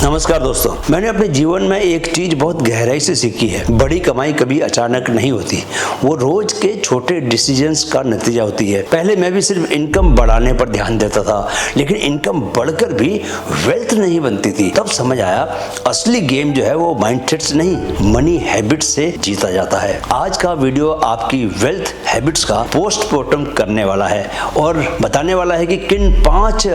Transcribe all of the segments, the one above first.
नमस्कार दोस्तों, मैंने अपने जीवन में एक चीज बहुत गहराई से सीखी है। बड़ी कमाई कभी अचानक नहीं होती, वो रोज के छोटे डिसीजंस का नतीजा होती है। पहले मैं भी सिर्फ इनकम बढ़ाने पर ध्यान देता था, लेकिन इनकम बढ़कर भी वेल्थ नहीं बनती थी। तब समझ आया असली गेम जो है वो माइंडसेट से नहीं, मनी हैबिट से जीता जाता है। आज का वीडियो आपकी वेल्थ हैबिट्स का पोस्टमार्टम करने वाला है और बताने वाला है कि किन 5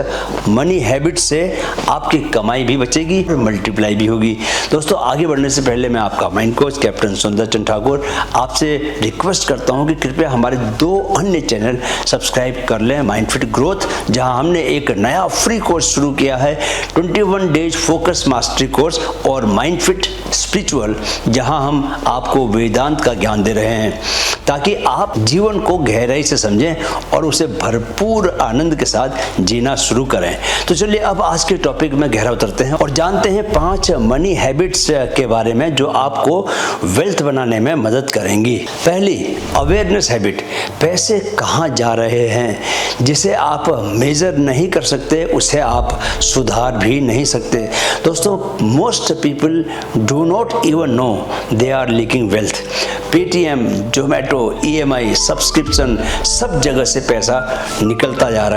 मनी हैबिट्स से आपकी कमाई भी बचेगी, मल्टीप्लाई भी होगी। दोस्तों, आगे बढ़ने से पहले मैं आपका माइंड कोच कैप्टन सुंदर चंद ठाकुर आपसे रिक्वेस्ट करता हूं कि कृपया हमारे 2 अन्य चैनल सब्सक्राइब कर लें। माइंडफिट ग्रोथ, जहां हमने एक नया फ्री कोर्स शुरू किया है, 21 डेज फोकस मास्टरी कोर्स, और माइंडफिट स्पिरिचुअल, जहां हम आपको वेदांत का ज्ञान दे रहे हैं ताकि आप जीवन को गहराई से समझें और उसे भरपूर आनंद के साथ जीना शुरू करें। तो चलिए अब आज के टॉपिक में गहरा उतरते हैं और जानते हैं 5 मनी हैबिट्स के बारे में जो आपको वेल्थ बनाने में मदद करेंगी। पहली, अवेयरनेस हैबिट। पैसे कहाँ जा रहे हैं, जिसे आप मेजर नहीं कर सकते उसे आप सुधार भी नहीं सकते। दोस्तों, most people do not even know they are leaking wealth. Paytm, Zomato, EMI, subscription, सब जगह से पैसा निकलता जा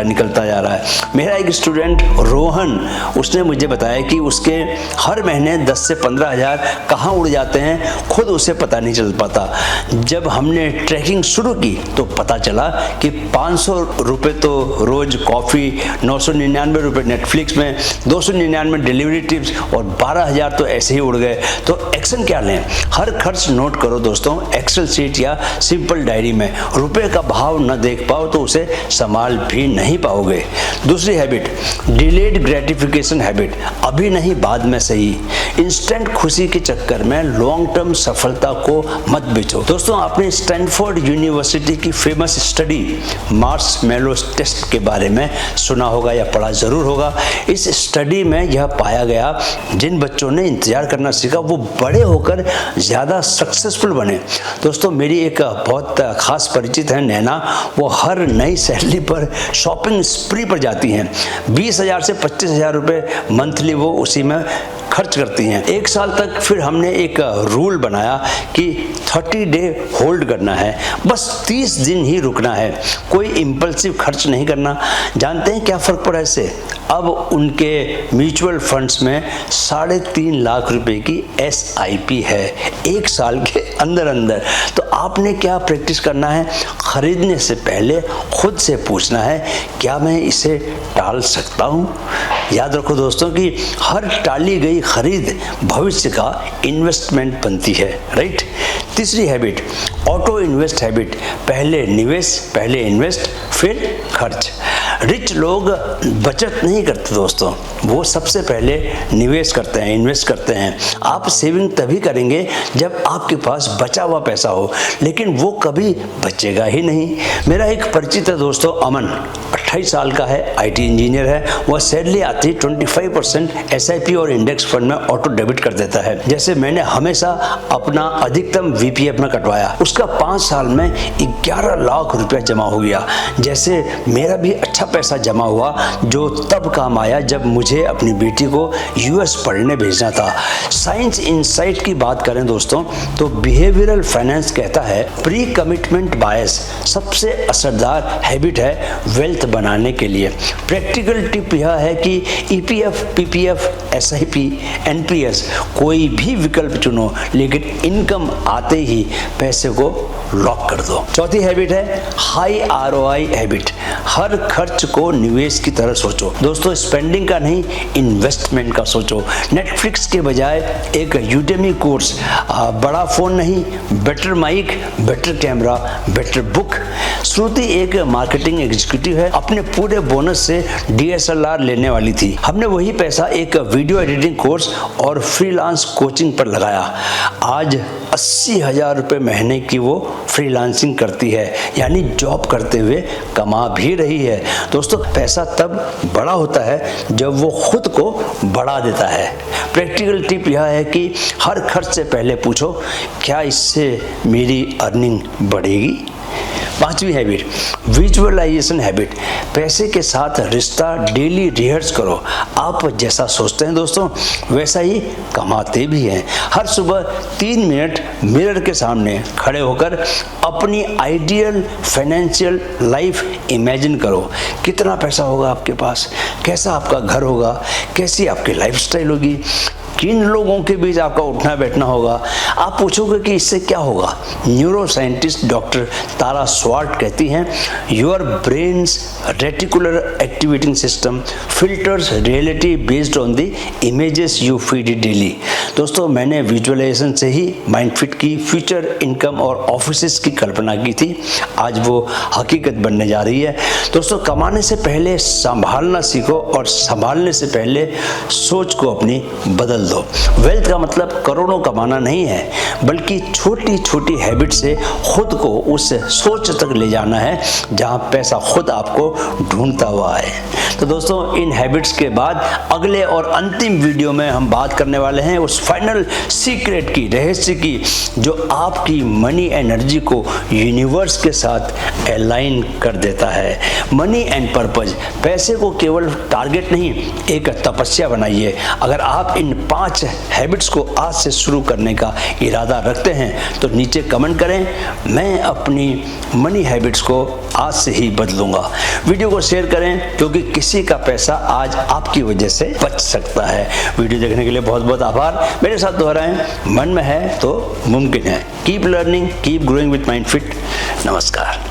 रहा है। मेरा एक स्टूडेंट रोहन, उसने मुझे बताया कि उसके हर महीने 10 से 15 हज़ार कहाँ उड़ जाते हैं, खुद उसे पता नहीं चल पाता। जब हमने ट्रैकिंग शुरू की तो पता चला कि 500 रुपये तो रोज कॉफ़ी, 999 रुपये नेटफ्लिक्स में, 299 डिलीवरी टिप्स और 12,000 तो ऐसे ही उड़ गए। तो एक्शन क्या लें? हर खर्च नोट करो दोस्तों, एक्सेल शीट या सिंपल डायरी में। रुपए का भाव न देख पाओ तो उसे संभाल भी नहीं पाओगे। दूसरी हैबिट, डिलेड ग्रेटिफिकेशन हैबिट। अभी नहीं, बाद में सही। इंस्टेंट खुशी के चक्कर में लॉन्ग टर्म सफलता को मत बेचो। दोस्तों, आपने स्टैनफोर्ड यूनिवर्सिटी की फेमस स्टडी मार्शमैलो टेस्ट के बारे में सुना होगा या पढ़ा जरूर होगा। इस स्टडी में यह पाया गया, जिन बच्चों ने इंतजार करना सीखा वो बड़े होकर ज्यादा सक्सेसफुल बने। दोस्तों, मेरी एक बहुत खास परिचित है नैना, वो हर नई सैलरी पर शॉपिंग स्प्री पर जाती हैं। 20,000 से 25,000 रुपये मंथली वो उसी में खर्च करती हैं। 1 साल तक फिर हमने एक रूल बनाया कि 30 डे होल्ड करना है, बस 30 दिन ही रुकना है, कोई इम्पल्सिव खर्च नहीं करना। जानते हैं क्या फर्क पड़ा इससे? अब उनके म्यूचुअल फंड्स में 3.5 लाख रुपए की SIP है 1 साल के अंदर। तो आपने क्या प्रैक्टिस करना है? खरीदने से पहले खुद से पूछना है, क्या मैं इसे टाल सकता हूँ? याद रखो दोस्तों कि हर टाली गई खरीद भविष्य का इन्वेस्टमेंट बनती है, राइट? तीसरी हैबिट, ऑटो इन्वेस्ट हैबिट। पहले निवेश, पहले इन्वेस्ट, फिर खर्च। रिच लोग बचत नहीं करते दोस्तों, वो सबसे पहले निवेश करते हैं, इन्वेस्ट करते हैं। आप सेविंग तभी करेंगे जब आपके पास बचा हुआ पैसा हो, लेकिन वो कभी बचेगा ही नहीं। मेरा एक परिचित है दोस्तों, अमन, 28 साल का है, IT इंजीनियर है। वह सैलरी आती 25% SIP और इंडेक्स फंड में ऑटो डेबिट कर देता है। जैसे मैंने हमेशा अपना अधिकतम VPF में कटवाया, उसका 5 साल में 11 लाख रुपया जमा हो गया। जैसे मेरा भी अच्छा पैसा जमा हुआ, जो तब काम आया जब मुझे अपनी बेटी को US पढ़ने भेजना था। साइंस इनसाइट की बात करें दोस्तों, तो बिहेवियरल फाइनेंस कहता है प्री कमिटमेंट बायस सबसे असरदार हैबिट है वेल्थ बनाने के लिए। प्रैक्टिकल टिप यह है कि EPF, PPF, SIP, NPS कोई भी विकल्प चुनो, लेकिन इनकम आते ही पैसे को लॉक कर दो। चौथी हैबिट है हाई ROI हैबिट। हर खर्च को निवेश की तरह सोचो दोस्तों, स्पेंडिंग का नहीं, इन्वेस्टमेंट का सोचो। नेटफ्लिक्स के बजाय एक यूडेमी कोर्स, बड़ा फोन नहीं, better mic, better camera, better book. Shruti एक मार्केटिंग एग्जीक्यूटिव है, अपने पूरे बोनस से DSLR लेने वाली थी। हमने वही पैसा एक वीडियो एडिटिंग कोर्स और फ्रीलांस कोचिंग पर लगाया। आज 80,000 रुपये महीने की वो फ्रीलांसिंग करती है, यानी जॉब करते हुए कमा भी रही है। दोस्तों, पैसा तब बड़ा होता है जब वो खुद को बढ़ा देता है। प्रैक्टिकल टिप यह है कि हर खर्च से पहले पूछो, क्या इससे मेरी अर्निंग बढ़ेगी? 5वीं हैबिट, विजुअलाइजेशन हैबिट। पैसे के साथ रिश्ता डेली रिहर्स करो। आप जैसा सोचते हैं दोस्तों वैसा ही कमाते भी हैं। हर सुबह 3 मिनट मिरर के सामने खड़े होकर अपनी आइडियल फाइनेंशियल लाइफ इमेजिन करो। कितना पैसा होगा आपके पास, कैसा आपका घर होगा, कैसी आपकी लाइफस्टाइल होगी, किन लोगों के बीच आपका उठना बैठना होगा। आप पूछोगे कि इससे क्या होगा। न्यूरो साइंटिस्ट डॉक्टर तारा स्वार्ट कहती हैं, your brains reticular activating system filters reality based on the images you feed it daily. दोस्तों मैंने विजुअलाइजेशन से ही माइंडफिट की फ्यूचर इनकम और ऑफिसेस की कल्पना की थी, आज वो हकीकत बनने जा रही है। दोस्तों कमाने से पहले संभालना सीखो और संभालने से पहले सोच को अपनी बदल दो। वेल्थ का मतलब करोड़ों कमाना नहीं है, बल्कि छोटी छोटी हैबिट से खुद को उस सोच तक ले जाना है जहां पैसा खुद आपको ढूंढता हुआ आए। तो दोस्तों इन हैबिट्स के बाद अगले और अंतिम वीडियो में हम बात करने वाले हैं उस फाइनल सीक्रेट की, रहस्य की, जो आपकी मनी एनर्जी को यूनिवर्स के साथ अलाइन कर देता है। मनी एंड पर्पज, पैसे को केवल टारगेट नहीं, एक तपस्या बनाइए। अगर आप इन 5 हैबिट्स को आज से शुरू करने का इरादा रखते हैं तो नीचे कमेंट करें, मैं अपनी मनी हैबिट्स को आज से ही बदलूंगा। वीडियो को शेयर करें क्योंकि किसी का पैसा आज आपकी वजह से बच सकता है। वीडियो देखने के लिए बहुत बहुत आभार। मेरे साथ दोहराएं, मन में है तो मुमकिन है। Keep learning, keep growing with MindFit. नमस्कार।